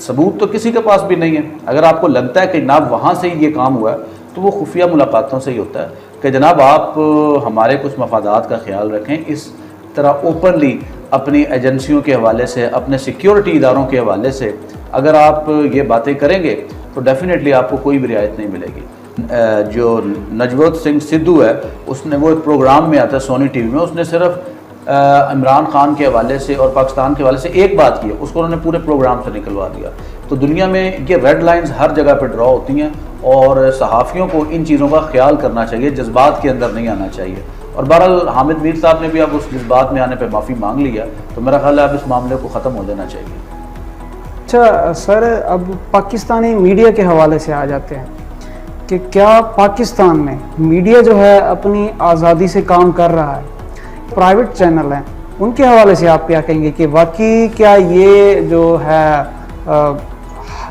ثبوت تو کسی کے پاس بھی نہیں ہے. اگر آپ کو لگتا ہے کہ جناب وہاں سے ہی یہ کام ہوا ہے تو وہ خفیہ ملاقاتوں سے ہی ہوتا ہے کہ جناب آپ ہمارے کچھ مفادات کا خیال رکھیں. اس طرح اوپنلی اپنی ایجنسیوں کے حوالے سے, اپنے سیکیورٹی اداروں کے حوالے سے اگر آپ یہ باتیں کریں گے تو ڈیفینیٹلی آپ کو کوئی بھی رعایت نہیں ملے گی. جو نجوت سنگھ سدھو ہے, اس نے, وہ ایک پروگرام میں آتا ہے سونی ٹی وی میں, اس نے صرف عمران خان کے حوالے سے اور پاکستان کے حوالے سے ایک بات کی ہے, اس کو انہوں نے پورے پروگرام سے نکلوا دیا. تو دنیا میں یہ ریڈ لائنز ہر جگہ پہ ڈرا ہوتی ہیں اور صحافیوں کو ان چیزوں کا خیال کرنا چاہیے, جذبات کے اندر نہیں آنا چاہیے. اور بہرحال حامد میر صاحب نے بھی اب اس جذبات میں آنے پہ معافی مانگ لیا, تو میرا خیال ہے اب اس معاملے کو ختم ہو دینا چاہیے. اچھا سر, اب پاکستانی میڈیا کے حوالے سے آ جاتے ہیں کہ کیا پاکستان میں میڈیا جو ہے اپنی آزادی سے کام کر رہا ہے؟ پرائیویٹ چینل ہیں ان کے حوالے سے آپ کیا کہیں گے کہ واقعی کیا یہ جو ہے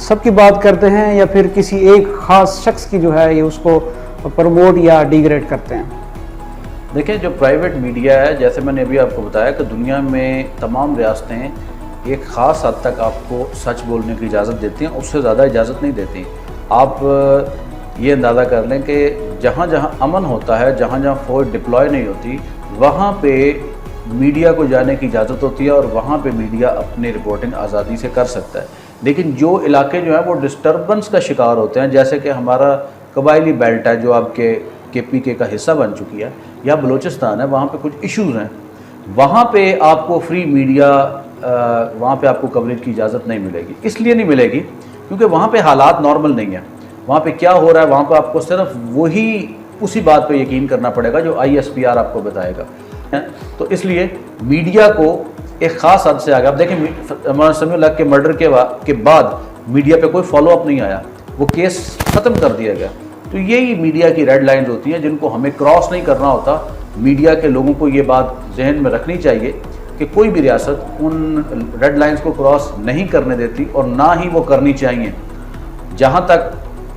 سب کی بات کرتے ہیں یا پھر کسی ایک خاص شخص کی جو ہے یہ اس کو پروموٹ یا ڈیگریڈ کرتے ہیں؟ دیکھیں, جو پرائیویٹ میڈیا ہے, جیسے میں نے ابھی آپ کو بتایا کہ دنیا میں تمام ریاستیں ایک خاص حد تک آپ کو سچ بولنے کی اجازت دیتی ہیں, اس سے زیادہ اجازت نہیں دیتی. آپ یہ اندازہ کر لیں کہ جہاں جہاں امن ہوتا ہے, جہاں جہاں فوج ڈپلوائے نہیں ہوتی, وہاں پہ میڈیا کو جانے کی اجازت ہوتی ہے اور وہاں پہ میڈیا اپنی رپورٹنگ آزادی سے کر سکتا ہے. لیکن جو علاقے جو ہیں وہ ڈسٹربنس کا شکار ہوتے ہیں, جیسے کہ ہمارا قبائلی بیلٹ ہے جو آپ کے پی کے کا حصہ بن چکی ہے, یا بلوچستان ہے, وہاں پہ کچھ ایشوز ہیں, وہاں پہ آپ کو فری میڈیا, وہاں پہ آپ کو کوریج کی اجازت نہیں ملے گی. اس لیے نہیں ملے گی کیونکہ وہاں پہ حالات نارمل نہیں ہیں. وہاں پہ کیا ہو رہا ہے, وہاں پہ آپ کو صرف وہی اسی بات پہ یقین کرنا پڑے گا جو ISPR آپ کو بتائے گا. تو اس لیے میڈیا کو ایک خاص حد سے آگے, آپ دیکھیں مولانا سمیع الحق کے مرڈر کے بعد میڈیا پہ کوئی فالو اپ نہیں آیا, وہ کیس ختم کر دیا گیا. تو یہی میڈیا کی ریڈ لائنز ہوتی ہیں جن کو ہمیں کراس نہیں کرنا ہوتا. میڈیا کے لوگوں کو یہ بات ذہن میں رکھنی چاہیے کہ کوئی بھی ریاست ان ریڈ لائنز کو کراس نہیں کرنے دیتی اور نہ ہی وہ کرنی چاہیے. جہاں تک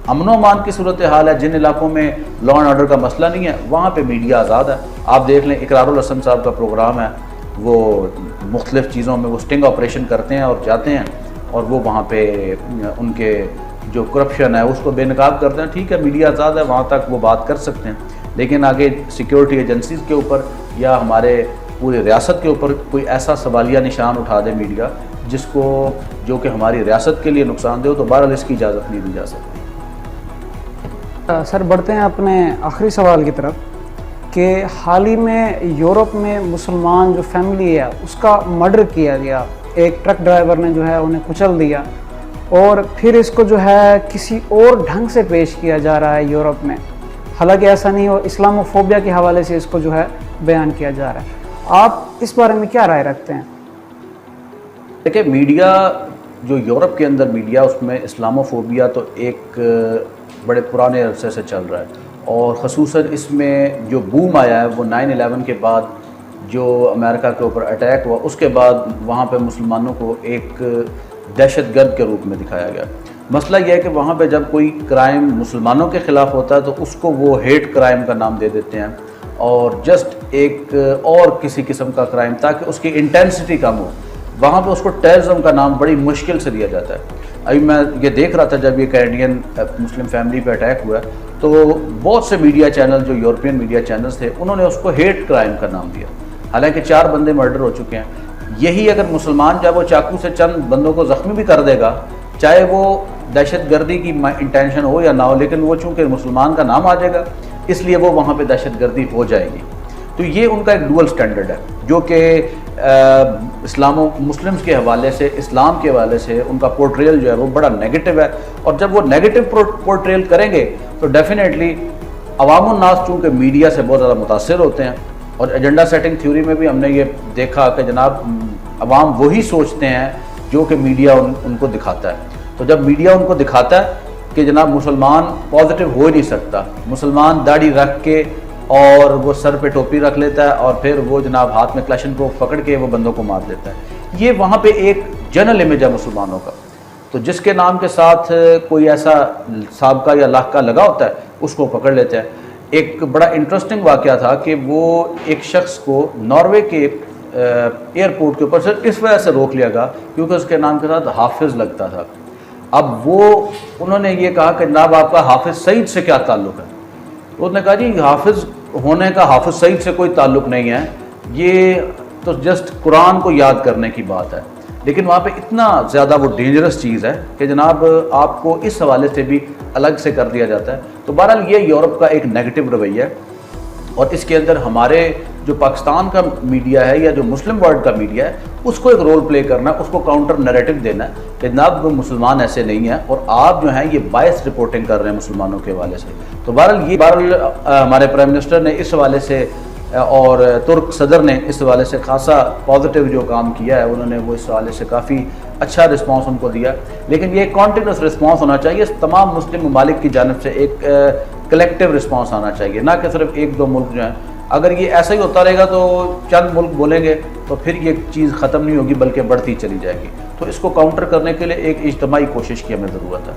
امن و امان کی صورتحال ہے, جن علاقوں میں لا اینڈ آرڈر کا مسئلہ نہیں ہے, وہاں پہ میڈیا آزاد ہے. آپ دیکھ لیں اقرار الحسن صاحب کا پروگرام ہے, وہ مختلف چیزوں میں وہ سٹنگ آپریشن کرتے ہیں اور جاتے ہیں اور وہ وہاں پہ ان کے جو کرپشن ہے اس کو بے نقاب کرتے ہیں. ٹھیک ہے, میڈیا آزاد ہے, وہاں تک وہ بات کر سکتے ہیں, لیکن آگے سیکیورٹی ایجنسیز کے اوپر یا ہمارے پوری ریاست کے اوپر کوئی ایسا سوالیہ نشان اٹھا دے میڈیا جس کو, جو کہ ہماری ریاست کے لیے نقصان دہ ہو, تو بہرحال اس کی اجازت نہیں دی جا سکتی. سر بڑھتے ہیں اپنے آخری سوال کی طرف کہ حال ہی میں یورپ میں مسلمان جو فیملی ہے اس کا مرڈر کیا گیا. ایک ٹرک ڈرائیور نے جو ہے انہیں کچل دیا اور پھر اس کو جو ہے کسی اور ڈھنگ سے پیش کیا جا رہا ہے یورپ میں, حالانکہ ایسا نہیں ہو, اسلاموفوبیا کے حوالے سے اس کو جو ہے بیان کیا جا رہا ہے. آپ اس بارے میں کیا رائے رکھتے ہیں؟ دیکھیں, میڈیا جو یورپ کے اندر میڈیا, اس میں اسلاموفوبیا تو ایک بڑے پرانے عرصے سے چل رہا ہے, اور خصوصاً اس میں جو بوم آیا ہے وہ 9/11 کے بعد جو امریکہ کے اوپر اٹیک ہوا, اس کے بعد وہاں پہ مسلمانوں کو ایک دہشت گرد کے روپ میں دکھایا گیا. مسئلہ یہ ہے کہ وہاں پہ جب کوئی کرائم مسلمانوں کے خلاف ہوتا ہے تو اس کو وہ ہیٹ کرائم کا نام دے دیتے ہیں, اور جسٹ ایک اور کسی قسم کا کرائم تاکہ اس کی انٹینسٹی کم ہو, وہاں پہ اس کو ٹیررزم کا نام بڑی مشکل سے دیا جاتا ہے. ابھی میں یہ دیکھ رہا تھا جب یہ کینیڈین مسلم فیملی پہ اٹیک ہوا ہے تو بہت سے میڈیا چینل جو یورپین میڈیا چینلز تھے انہوں نے اس کو ہیٹ کرائم کا نام دیا, حالانکہ 4 بندے مرڈر ہو چکے ہیں. یہی اگر مسلمان جب وہ چاقو سے چند بندوں کو زخمی بھی کر دے گا, چاہے وہ دہشت گردی کی انٹینشن ہو یا نہ ہو, لیکن وہ چونکہ مسلمان کا نام آ جائے گا اس لیے وہ وہاں پہ دہشت گردی ہو جائے گی. تو یہ ان کا ایک ڈوئل سٹینڈرڈ ہے جو کہ اسلام و مسلمز کے حوالے سے, اسلام کے حوالے سے ان کا پورٹریل جو ہے وہ بڑا نیگیٹو ہے. اور جب وہ نیگیٹو پورٹریل کریں گے تو ڈیفینیٹلی عوام الناس چونکہ میڈیا سے بہت زیادہ متاثر ہوتے ہیں, اور ایجنڈا سیٹنگ تھیوری میں بھی ہم نے یہ دیکھا کہ جناب عوام وہی سوچتے ہیں جو کہ میڈیا ان کو دکھاتا ہے. تو جب میڈیا ان کو دکھاتا ہے کہ جناب مسلمان پازیٹیو ہو ہی نہیں سکتا, مسلمان داڑھی رکھ کے اور وہ سر پہ ٹوپی رکھ لیتا ہے اور پھر وہ جناب ہاتھ میں کلاشن کو پکڑ کے وہ بندوں کو مار دیتا ہے, یہ وہاں پہ ایک جنرل امیج ہے مسلمانوں کا. تو جس کے نام کے ساتھ کوئی ایسا سابقہ یا لاحقہ لگا ہوتا ہے اس کو پکڑ لیتے ہیں. ایک بڑا انٹرسٹنگ واقعہ تھا کہ وہ ایک شخص کو ناروے کے ایئرپورٹ کے اوپر صرف اس وجہ سے روک لیا گیا کیونکہ اس کے نام کے ساتھ حافظ لگتا تھا. اب وہ انہوں نے یہ کہا کہ جناب آپ کا حافظ سعید سے کیا تعلق ہے؟ انہوں نے کہا جی حافظ ہونے کا حافظ سعید سے کوئی تعلق نہیں ہے، یہ تو جسٹ قرآن کو یاد کرنے کی بات ہے۔ لیکن وہاں پہ اتنا زیادہ وہ ڈینجرس چیز ہے کہ جناب آپ کو اس حوالے سے بھی الگ سے کر دیا جاتا ہے۔ تو بہرحال یہ یورپ کا ایک نیگیٹو رویہ ہے، اور اس کے اندر ہمارے جو پاکستان کا میڈیا ہے یا جو مسلم ورلڈ کا میڈیا ہے اس کو ایک رول پلے کرنا ہے، اس کو کاؤنٹر نیریٹو دینا ہے کہ جناب وہ مسلمان ایسے نہیں ہیں، اور آپ جو ہیں یہ بائس رپورٹنگ کر رہے ہیں مسلمانوں کے حوالے سے۔ تو بہرحال ہمارے پرائم منسٹر نے اس حوالے سے اور ترک صدر نے اس حوالے سے خاصا پازیٹیو جو کام کیا ہے، انہوں نے وہ اس حوالے سے کافی اچھا رسپانس ان کو دیا، لیکن یہ کنٹینیوس رسپانس ہونا چاہیے تمام مسلم ممالک کی جانب سے، ایک کلیکٹیو رسپانس آنا چاہیے، نہ کہ صرف ایک دو ملک جو ہیں۔ اگر یہ ایسا ہی ہوتا رہے گا تو چند ملک بولیں گے تو پھر یہ چیز ختم نہیں ہوگی بلکہ بڑھتی چلی جائے گی۔ تو اس کو کاؤنٹر کرنے کے لیے ایک اجتماعی کوشش کی ہمیں ضرورت ہے۔